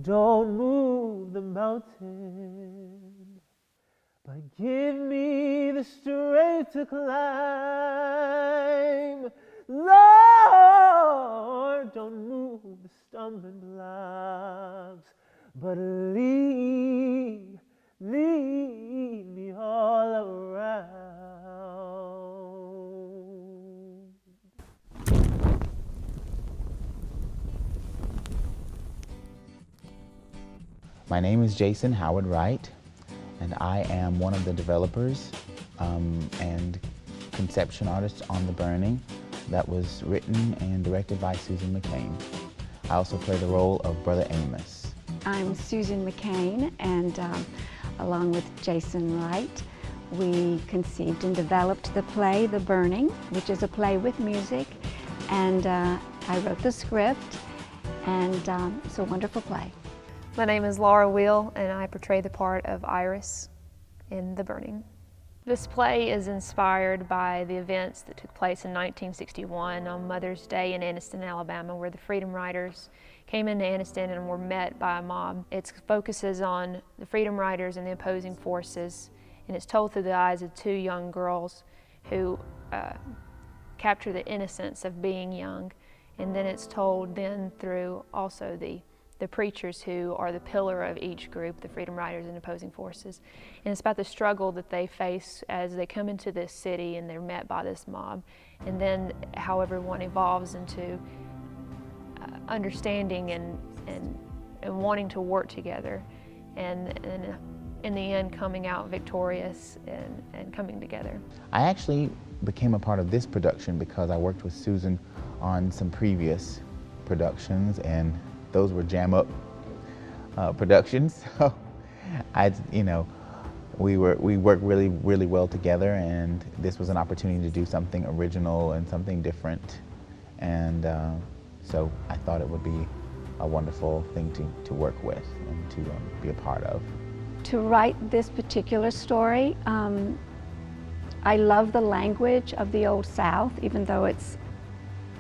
Don't move the mountain, but give me the strength to climb. Lord, don't move the stumbling blocks, but lead me all around. My name is Jason Howard Wright, and I am one of the developers and conception artists on The Burning that was written and directed by Susan McCain. I also play the role of Brother Amos. I'm Susan McCain, and along with Jason Wright, we conceived and developed the play The Burning, which is a play with music, and I wrote the script, and it's a wonderful play. My name is Laura Wheel, and I portray the part of Iris in The Burning. This play is inspired by the events that took place in 1961 on Mother's Day in Anniston, Alabama, where the Freedom Riders came into Anniston and were met by a mob. It focuses on the Freedom Riders and the opposing forces, and it's told through the eyes of two young girls who capture the innocence of being young, and then it's told then through also the preachers who are the pillar of each group, the Freedom Riders and opposing forces. And it's about the struggle that they face as they come into this city and they're met by this mob. And then how everyone evolves into understanding and wanting to work together. And in the end, coming out victorious and coming together. I actually became a part of this production because I worked with Susan on some previous productions, and those were jam-up productions. So we worked really well together, and this was an opportunity to do something original and something different. And so I thought it would be a wonderful thing to work with and to be a part of. To write this particular story, I love the language of the Old South, even though it's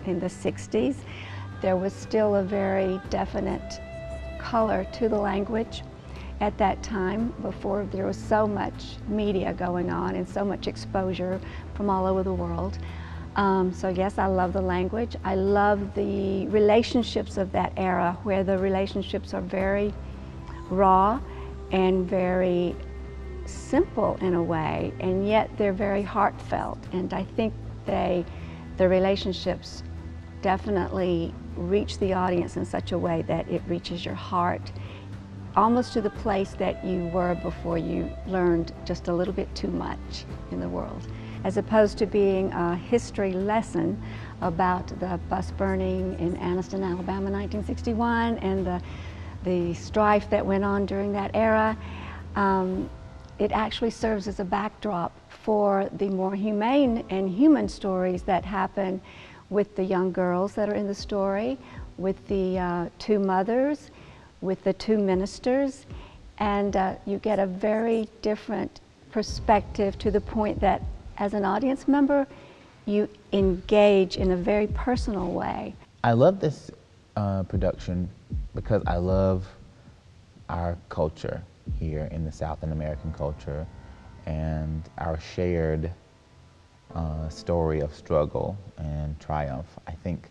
in the 60s. There was still a very definite color to the language at that time, before there was so much media going on and so much exposure from all over the world. So yes, I love the language. I love the relationships of that era, where the relationships are very raw and very simple in a way, and yet they're very heartfelt. And I think the relationships definitely reach the audience in such a way that it reaches your heart, almost to the place that you were before you learned just a little bit too much in the world. As opposed to being a history lesson about the bus burning in Anniston, Alabama, 1961, and the strife that went on during that era, it actually serves as a backdrop for the more humane and human stories that happen with the young girls that are in the story, with the two mothers, with the two ministers, and you get a very different perspective, to the point that as an audience member, you engage in a very personal way. I love this production because I love our culture here in the South, and American culture, and our shared story of struggle and triumph. I think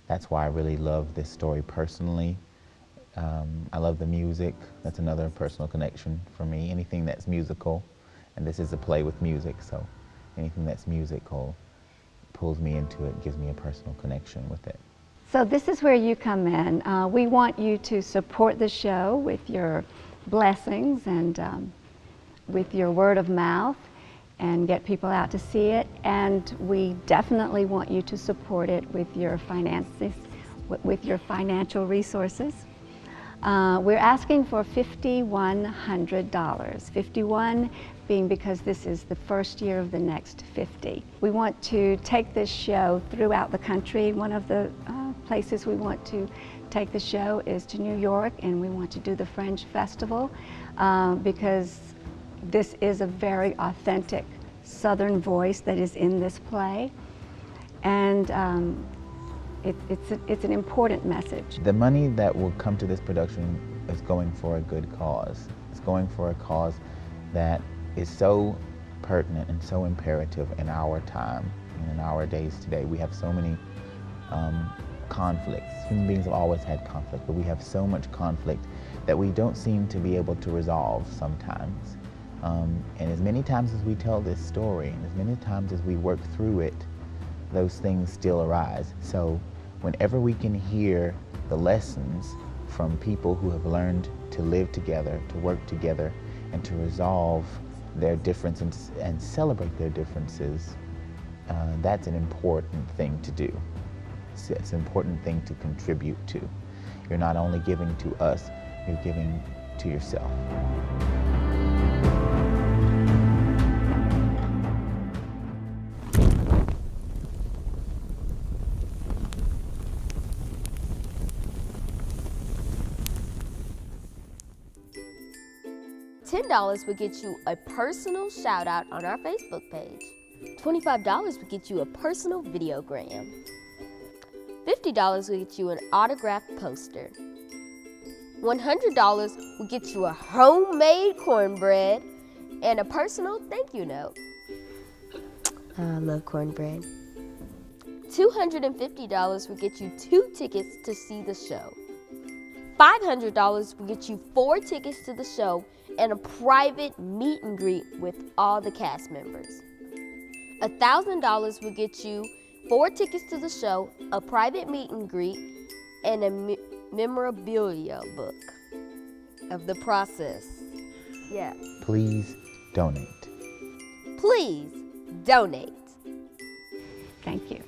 that's why I really love this story personally. I love the music. That's another personal connection for me. Anything that's musical, and this is a play with music, so anything that's musical pulls me into it, gives me a personal connection with it. So this is where you come in. We want you to support the show with your blessings and with your word of mouth, and get people out to see it. And we definitely want you to support it with your finances, with your financial resources. We're asking for $5,100, 51 being because this is the first year of the next 50. We want to take this show throughout the country. One of the places we want to take the show is to New York, and we want to do the Fringe Festival because this is a very authentic Southern voice that is in this play, and it's an important message. The money that will come to this production is going for a good cause. It's going for a cause that is so pertinent and so imperative in our time and in our days today. We have so many conflicts. Human beings have always had conflict, but we have so much conflict that we don't seem to be able to resolve sometimes. And as many times as we tell this story, and as many times as we work through it, those things still arise. So whenever we can hear the lessons from people who have learned to live together, to work together, and to resolve their differences and celebrate their differences, that's an important thing to do. It's an important thing to contribute to. You're not only giving to us, you're giving to yourself. $10 would get you a personal shout out on our Facebook page. $25 would get you a personal videogram. $50 would get you an autographed poster. $100 would get you a homemade cornbread and a personal thank you note. I love cornbread. $250 would get you 2 tickets to see the show. $500 will get you 4 tickets to the show and a private meet and greet with all the cast members. $1,000 will get you 4 tickets to the show, a private meet and greet, and a memorabilia book of the process. Yeah. Please donate. Please donate. Thank you.